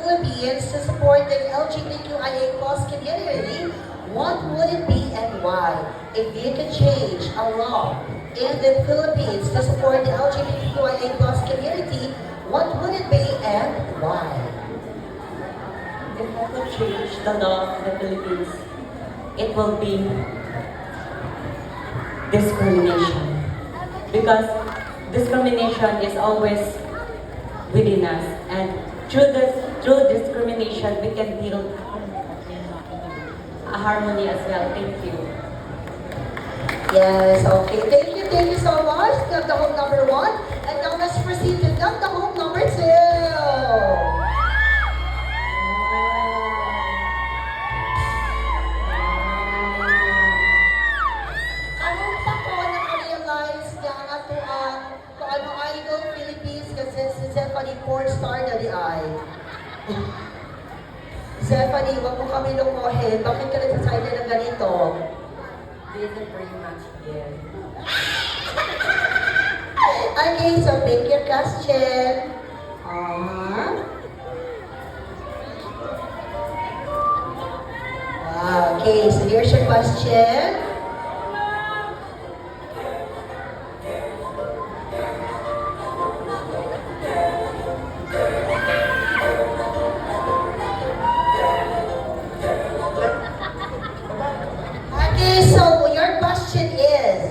Philippines to support the LGBTQIA plus community, what would it be and why? If you could change a law in the Philippines to support the LGBTQIA plus community, what would it be and why? If I could change the law in the Philippines, it will be discrimination. Because discrimination is always within us, and through discrimination we can build a harmony as well. Thank you. Yes, okay. Thank you so much. Knock the home number 1. And now let's proceed to knock the home number 2. Karon pa ko naka-realize nga ang atuan kung ano Idol Philippines kasi si Zephanie Pornstar na di ay. Zephanie, wag mo kami lukuhin. Bakit ka nagsasabi ng ganito? This is very much here. Okay, so pick your question. Wow, okay, so here's your question. Okay, so your question is,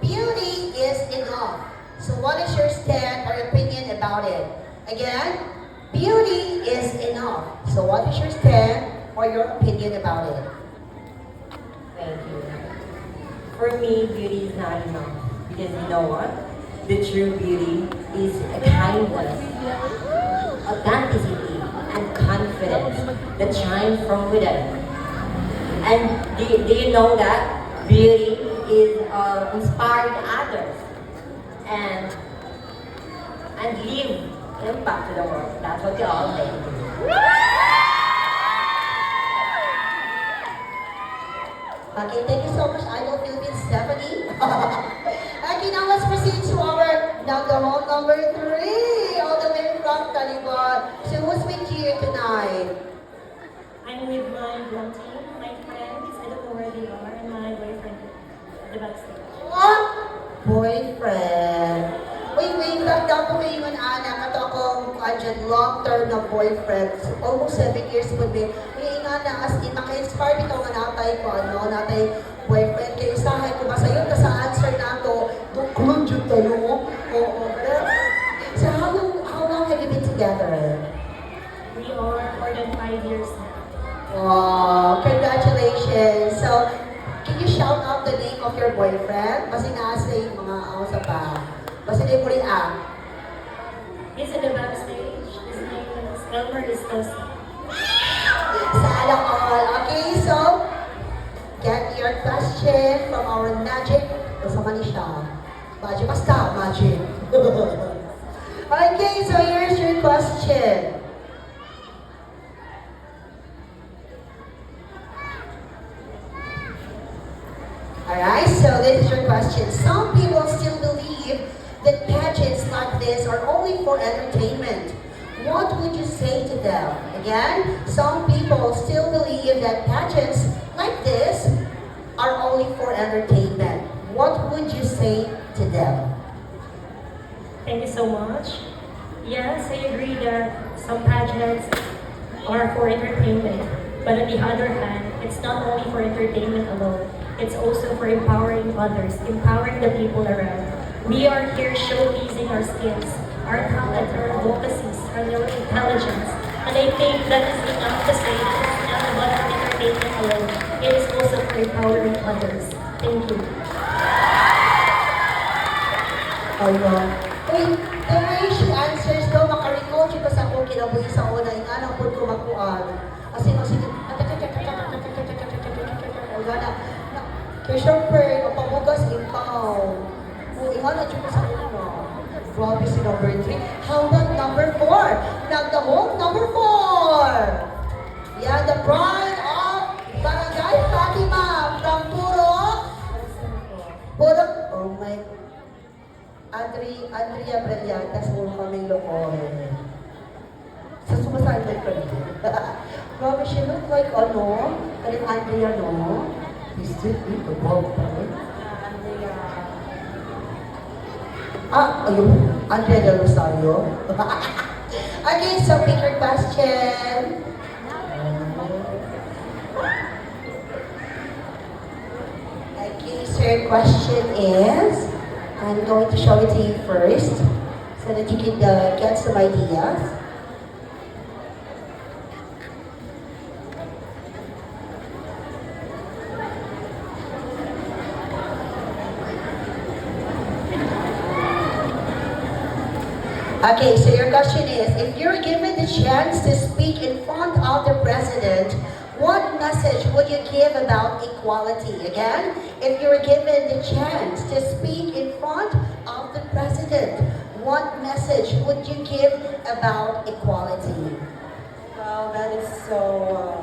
beauty is enough. So what is your stand or opinion about it? Again, beauty is enough. So what is your stand or your opinion about it? Thank you. For me, beauty is not enough. Because you know what? The true beauty is a kindness, authenticity, and confidence that shines from within. And do you know that beauty is inspiring others and leave impact to the world. That's what we all think. Okay, thank you so much, Idol Philippines, Stephanie. Okay, now let's proceed to our home number 3, all the way from Taliban. So who's with you tonight? I'm with my blonde team, my friends, I don't know where they are, and my boyfriend at the backstage. What? Boyfriend. Wait, tagda ko kayo yung anak. Ito akong long-term na boyfriend. So, almost 7 years po din. Nga na, as in, maka-inspire ito nga natay ko, natay boyfriend. Kaya isahay ko ba sa'yo, sa answer na ito, doon dyan tayo. Oo. So, how long have you been together? We are more than 5 years now. Wow, congratulations. So, can you shout out the name of your boyfriend? Kasi nasa yung mga sa pa. Kasi na yung He's at the backstage. His name is Elmer Estosa. Sana all. Okay, so, get your question from our magic. Kasama ni siya. Magic, basta, magic. Okay, so here's your question. Alright, so this is your question. Some people still believe that pageants like this are only for entertainment. What would you say to them? Again, some people still believe that pageants like this are only for entertainment. What would you say to them? Thank you so much. Yes, I agree that some pageants are for entertainment. But on the other hand, it's not only for entertainment alone. It's also for empowering others, empowering the people around. We are here showcasing our skills, our talent, our advocacies, our intelligence. And I think that is enough to say that it's not about entertainment alone. It is also for empowering others. Thank you. Ayun. Wait, the way she answers daw, makarecall siya pa sa akong kinabuhi sa una, inanang po ko magkuhan. Kasi sige, kaya syempre, mapabugas impaw. Inganan siya pa sa una. Grabe si number 3. How about number 4? Nagdahong number 4. Yeah, the bride of Barangay Fatima from Purok. Purok, oh my Andrea Brillantas, puro kaming lokohin. Sa Simon pa rin. Grabe, she look like, ano, kaling Andrea, no? He's still in the ball pa rin. Ayun, Andrea Del Rosario. Okay, so pick your question. Okay, so your question is, I'm going to show it to you first so that you can get some ideas. Okay, so your question is, if you're given the chance to speak in front of the president, what message would you give about equality? Again, if you're given the chance to speak in front of the president, what message would you give about equality? Well, that is so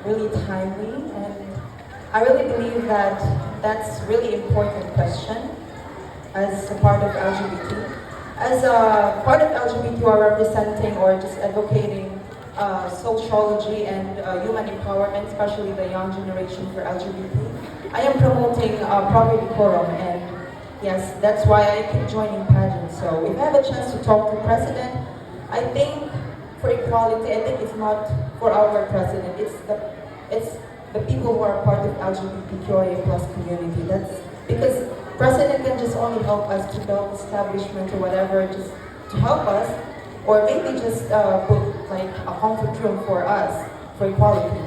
really timely, and I really believe that that's really important question as a part of LGBT. As a part of LGBT, who are representing or just advocating sociology and human empowerment, especially the young generation for LGBT, I am promoting proper decorum, and yes, that's why I keep joining pageants. So if I have a chance to talk to the president, I think for equality, I think it's not for our president, it's the people who are part of LGBTQIA plus community. That's because president can just only help us to build establishment or whatever, just to help us, or maybe just put like a comfort room for us, for equality.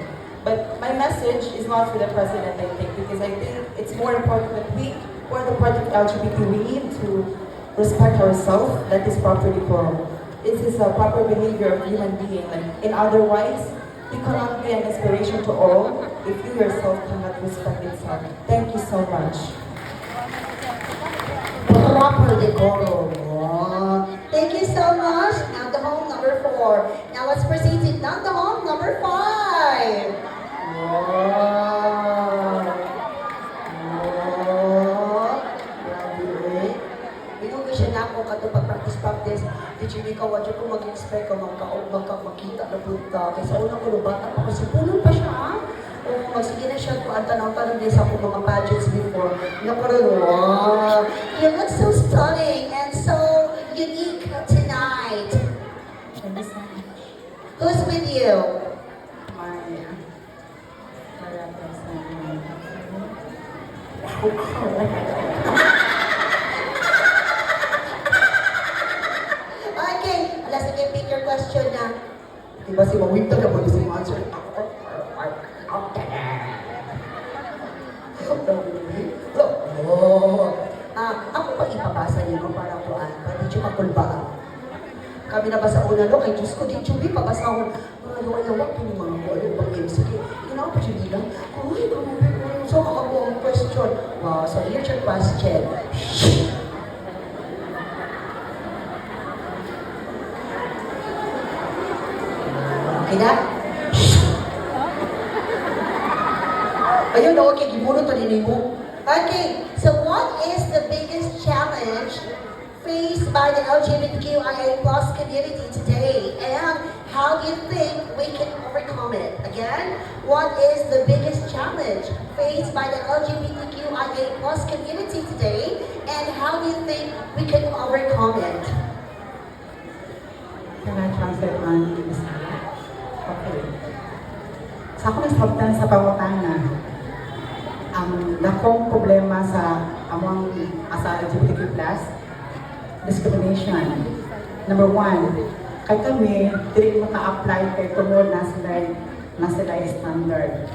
But my message is not for the president, I think, because I think it's more important that we, who are the part of LGBT, we need to respect ourselves, that is proper decorum. This is a proper behavior of human being. Like, in otherwise, you cannot be an inspiration to all if you yourself cannot respect yourself. Thank you so much. Proper decorum. Oh, thank you so much. Now the home number 4. Now let's proceed to now the home number 5. Wow. Oh. Grabe. Inuwi siya na ako kato pag-practice. Di siya ikaw, wadyo ko mag-expect ka magka-makita na punta. Kaysa unang ko bata pa kasi puno pa siya. Oh, sige na siya ko ang tanong-tanong din sa akong mga pageants before. Nakarun, wow. You look so stunning and so unique tonight. Thank you so much. Who's with you? My representative. Okay, alas sige, pick your question na. Diba si Mawinta na mo si answer? Oh. Ako pa ipabasa niyo para kuan, para di siya makulbaan. Kami na ba sa una no, kay Diyos ko, di Jubi, pabasa ko, mga luwa-luwa po yung mga kuan, yung bang sige, ginawa pa siya bilang, so ako ang question. Wow, so here's your question. Okay na? Ayun, okay, gibuno to din mo. Okay, so what is the biggest challenge faced by the LGBTQIA plus community today? And how do you think we can overcome it? Again, what is the biggest challenge faced by the LGBTQIA plus community today? And how do you think we can overcome it? Can I translate on this? Okay. Sa akong isabtan sa pangutana, ang dakong problema sa among asa LGBTQ+, discrimination. Number 1, kay kami, dili maka-apply kay tungod na sila standard.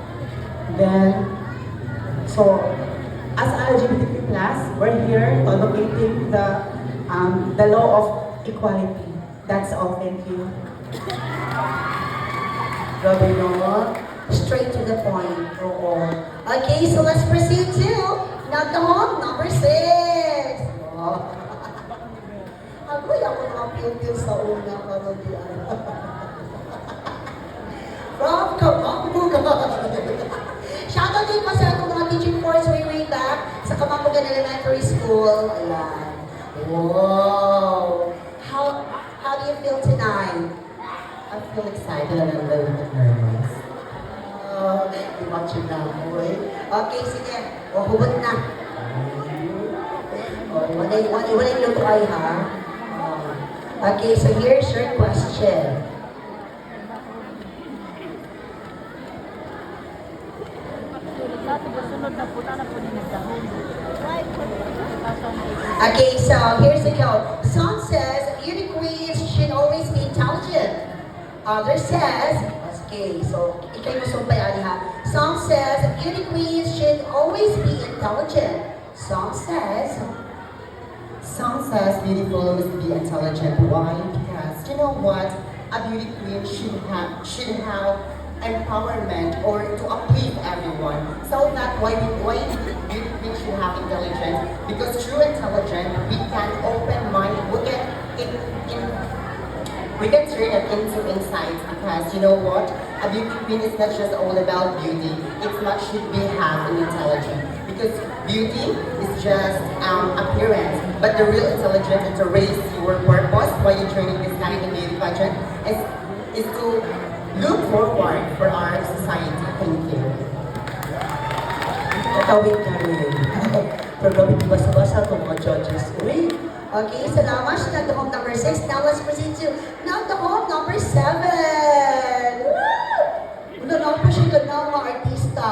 Then, so, as LGBTQ+, we're here to advocating the law of equality. That's all. Thank you. Grabe no? Straight to the point. Oo. Okay, so let's proceed to Nagdahong number 6. Oh. Agoy ako mga pil-pil sa una para di ano. From Kamambugan. Shoutout din pa sa akong mga teaching force way back sa Kamambugan Elementary School. Ayan. Wow. How do you feel tonight? feel excited and a little bit nervous. Imagine na mo eh. Okay, sige. O, hubot na. O, walay luto ay ha. Okay, so here's your question. Okay, so here's the quote. Some says beauty queens should always be intelligent. Others says, okay, so ikay mo sumpay ha. Some says beauty queens should always be intelligent. Some says Beautiful must be intelligent. Why? Because you know what? A beauty queen should have empowerment or to uplift everyone. So that why beauty queen should have intelligence? Because through intelligence we can open mind. We can turn it into insights because you know what? A beauty queen is not just all about beauty. It's what should we have in intelligence. Because beauty is just appearance, but the real intelligence is to raise your purpose while you're training this kind of beauty pageant is to look forward for our society. Thank you. Natawid na rin. Pero gawin basa-basa itong mga judges. Uy! Okay, salamat sa nagdahong number 6. Now let's proceed to nagdahong number 7. Woo! Wala na pa siya ganang mga artista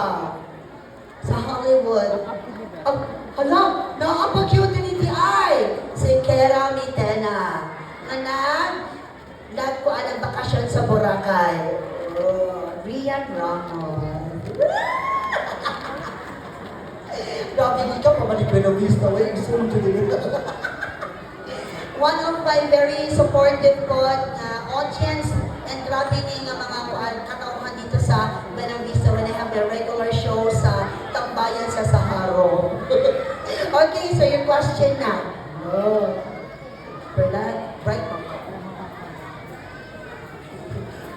sa Hollywood. Hala, nakapag-cute ni ay si Kera Mitena. Anak, nagkuan ang bakasyon sa Boracay. Rian Ramos. Grabe, hindi ka pa manipulawista. Wait, gusto mo one of my very supportive po audience and grabe ni nga mga katauhan dito sa Buena Vista when I have the regular show sa Tambayan sa Saharo. Okay, so your question na. Oh, Bernard, right?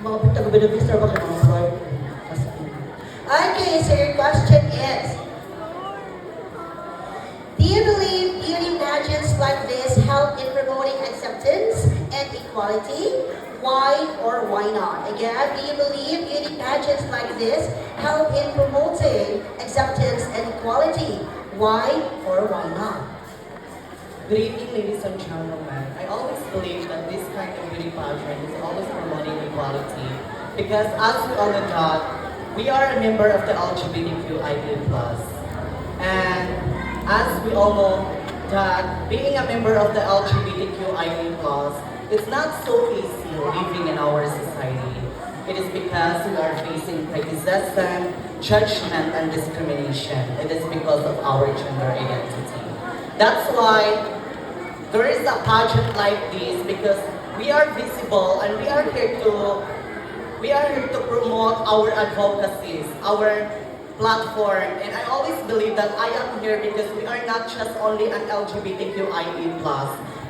Mga bitang Buena Vista ba ka mga bright? Okay, so your question is, do you believe beauty pageants like this help in promoting acceptance and equality? Why or why not? Again, do you believe beauty pageants like this help in promoting acceptance and equality? Why or why not? Good evening, ladies and gentlemen. I always believe that this kind of beauty pageant is always promoting equality because as we all know that, we are a member of the LGBTQIA+. And as we all know that being a member of the LGBTQIA+, it's not so easy living in our society. It is because we are facing prejudice, judgment, and discrimination. It is because of our gender identity. That's why there is a pageant like this because we are visible and we are here to promote our advocacies, our platform. And I always believe that I am here because we are not just only an LGBTQIA+,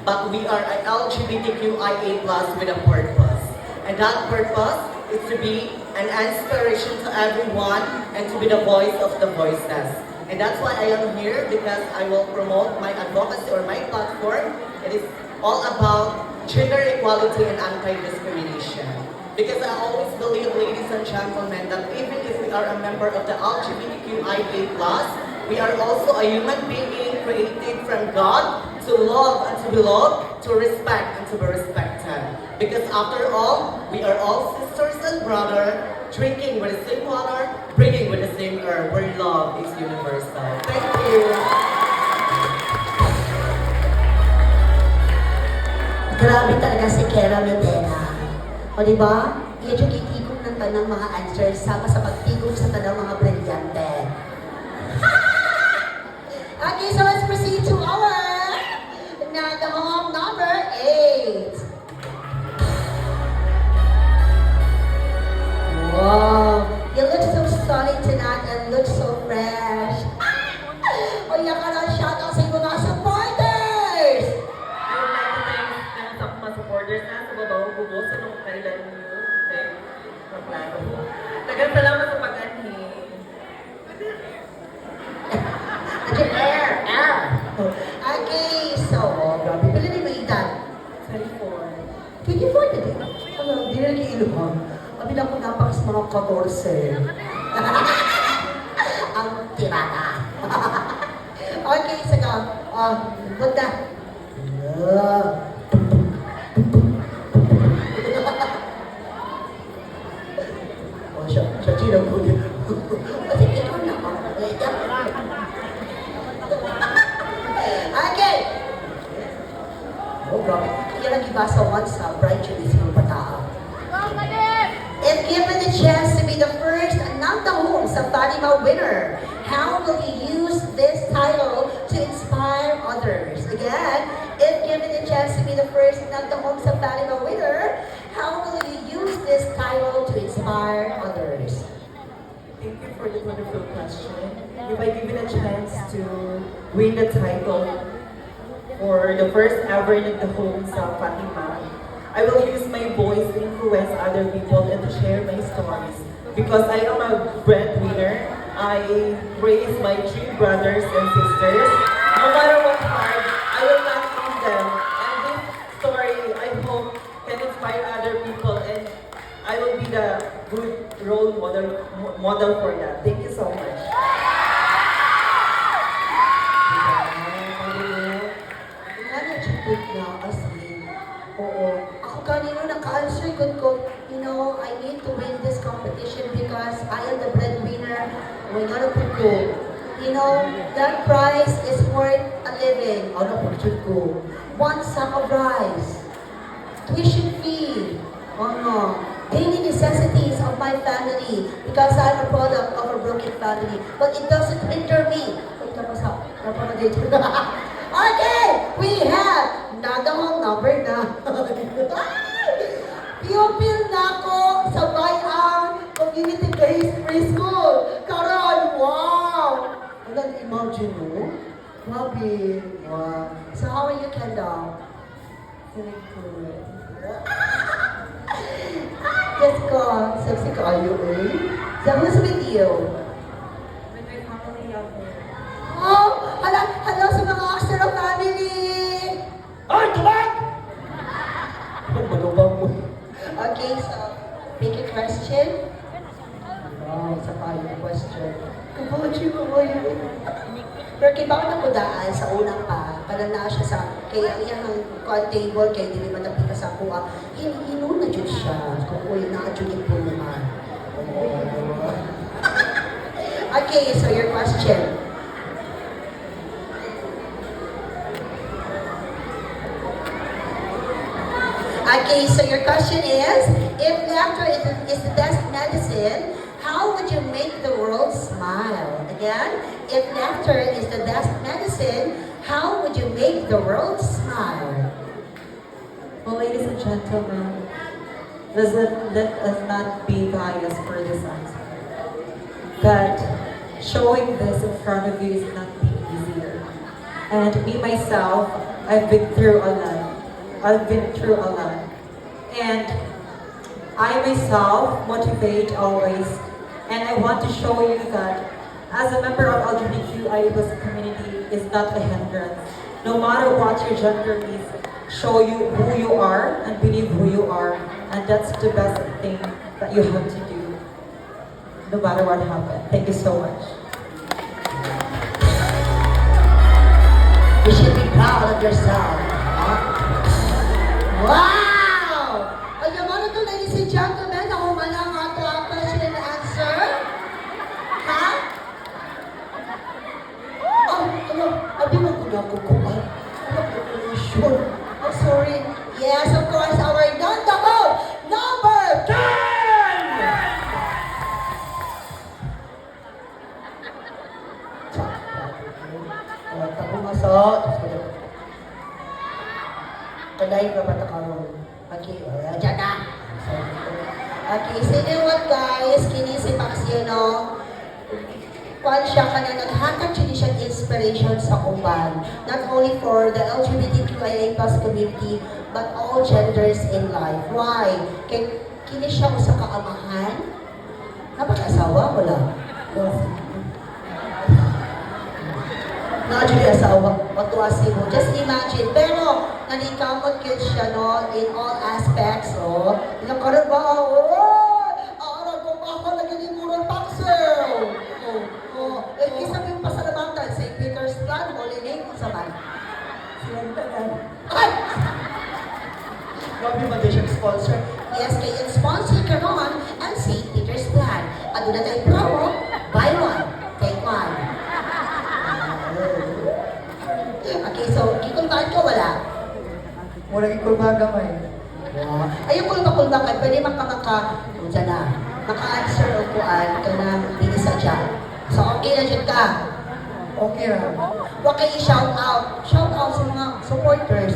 but we are an LGBTQIA+ with a purpose. And that purpose is to be an inspiration to everyone and to be the voice of the voiceless. And that's why I am here because I will promote my advocacy or my platform. It is all about gender equality and anti-discrimination. Because I always believe, ladies and gentlemen, that even if we are a member of the LGBTQIA+, we are also a human being created from God to love and to be loved, to respect and to be respected. Because after all, we are all sisters and brothers, drinking with the same water, breathing with the same air, where love is universal. Thank you. Grabe talaga si Kera Medena. O diba? Medyo kitikong ng tanang mga answers sama sa pagtigong sa tanang mga brilyante. Okay, so let's proceed to our nagdahong number 8. Wow, you look so stunning tonight and look so fresh. O yan ka na, shout out sa iyo mga supporters! I would like to thank sa mga supporters na sa babawang bubo sa nung kailan niyo. Tagang salamat sa pag-anhi. Air! Kaya nag-iiluhan. Abi na ko napakas mga 14. Ang tirada. Okay, sige. Good na. Oh, siya chinang po din. Kasi ito na. Okay. Oh, grabe. Yan ang iba sa once sa Bright Judy's ng Pataa. If given the chance to be the first Nandahong sa Fatima winner, how will you use this title to inspire others? Again, if given the chance to be the first Nandahong sa Fatima winner, how will you use this title to inspire others? Thank you for the wonderful question. If I given a chance to win the title for the first ever Nagdahong sa Fatima, I will use my voice to influence other people and to share my stories. Because I am a breadwinner, I raise my 3 brothers and sisters. No matter what hard, I will not leave them. And this story, I hope, can inspire other people and I will be the good role model for that. Thank you so much. Ano, chupit na kasi. Oo. Ako kanino naka-answer ko, you know, I need to win this competition because I am the breadwinner. Wala na po ko. You know, that prize is worth a living. Ano po ko? 1 sack of rice. Tuition fee. Daily necessities of my family because I'm a product of a broken family. But it doesn't hinder me. Wait, tapos ha. Okay, we have Nandahong number na. Pupil na ako sa Bayang Community-Based Preschool. Karon, wow! Walang imagine mo? Grabe. Wow. So how are you, Kendall? Feeling good. Yes ko, sexy kayo eh. So who's with you? With my family out there. Oh, hello sa mga Axero family! Ay, tumag! Malubang mo. Okay, so, pick a question. Oh, isa pa yung question. Kabachi ko ngayon. Pero kibaw na ko daan sa unang pa, kada na siya sa, kaya yung table, kaya hindi naman napita sa kuha. Hinuna dyan siya. Kung uy, na-adjudin po naman. Okay, so your question. Okay, so your question is, if laughter is the best medicine, how would you make the world smile? Again, if laughter is the best medicine, how would you make the world smile? Well, ladies and gentlemen, let us not be biased for this answer. But showing this in front of you is not the easier. And me myself, I've been through a lot. And I myself motivate always. And I want to show you that as a member of LGBTQIA+ community is not a hindrance. No matter what your gender is, show you who you are and believe who you are. And that's the best thing that you have to do, no matter what happens. Thank you so much. You should be proud of yourself. Wow! Alam mo na ito, ladies and gentlemen, ako man ang question and answer. Ha? Abi mo ko na kukuha. Sure. Oh, sorry. Yes, of course, our Nandahong number 10! Tapo masok. Kalay ka ba karon? Okay, dyan na. Okay, so you know what guys, kini si Paxiano, kwan siya ka na naghatag siya inspiration sa uban. Not only for the LGBTQIA+ community, but all genders in life. Why? Kay kini siya usa ka amahan. Napag-asawa wala. Actually, asawa, patuasi mo. Just imagine. Pero, nanikamot yun siya, no, in all aspects, oh. Karon ba, murag ikulba gamay. Wow. Ayun kung makulbakan, pwede kung dyan na, maka-answer o kuan ka na binisa dyan. So, okay na dyan ka. Okay ra. Huwag kayo shout out. Shout out sa mga supporters.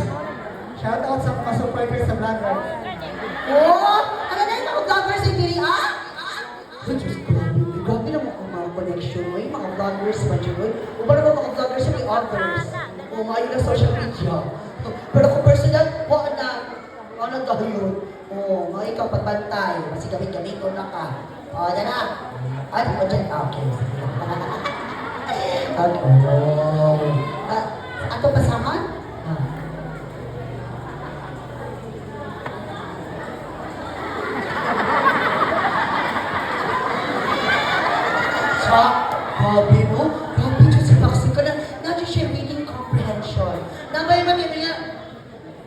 Shout out sa mga supporters sa vlogger. Oh! Ano na yung mga vloggers sa Pili, ah? Diyos ko, grabe naman ang mga connection mo. Yung mga vloggers ba dyan? O ba naman mga vloggers sa may others? O maayon na social media. Pero kung personal, wala na. Ano dahil yun? O, mga ikaw pagbantay. Kasi gamit-gamit ko na ka. O, na na. Ano mo dyan? Okay. Okay. Ato pasaman? Sa, grabe no? Grabe dyan si Maxi ka na. Nandiyan siya reading comprehension. Nabay ba niya?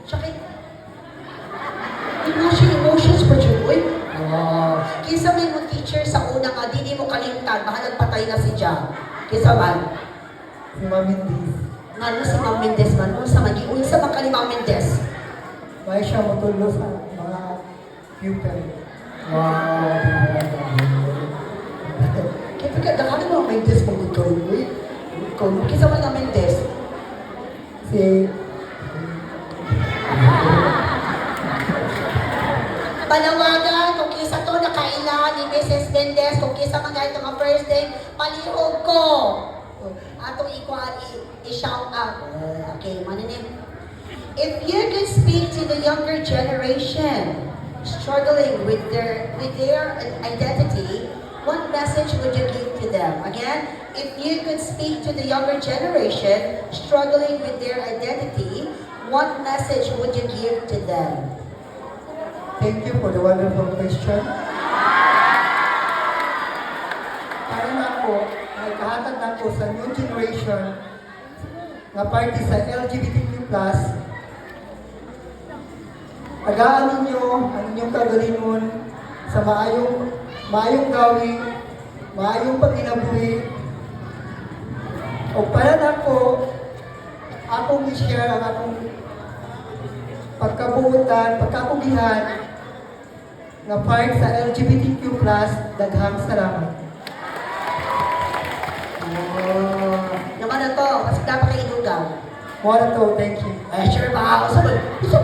Sakit. Emotion, emotions pa dyan, uy. Oh. Kisa may mo teacher sa una nga, di mo kalimtan, bahalag patay na si Jam. Kisa man. Si Ma'am Indies. Nga si Ma'am Mendez man, unsa man, unsa man ka ni Ma'am Mendez. May siya matulo sa mga pupil. Wow. Kaya pagka, nakano Ma'am Mendez pag ikaw, uy. Ikaw, kisa man Ma'am Mendez. Si Panawagan, kung kisa to nakailangan ni Mrs. Mendez, kung kisa man kahit mga first day, palihog ko. Atong i-shout out. Okay, maninig. If you could speak to the younger generation struggling with their identity, what message would you give to them? Again, if you could speak to the younger generation struggling with their identity, what message would you give to them? thank you for the wonderful question. Para na ako, nagkahatag na ako sa new generation nga party sa LGBTQ+. Tagaan ninyo ang inyong kagalingon sa maayong gawi, maayong pagkinabuhi. O para na ako, akong i-share ang akong pagkabuutan, pagkakugihan nga part sa LGBTQ+, daghang salamat. Naman na to, kasi dapat kayo inugaw. More to, thank you. Sure ba? Sa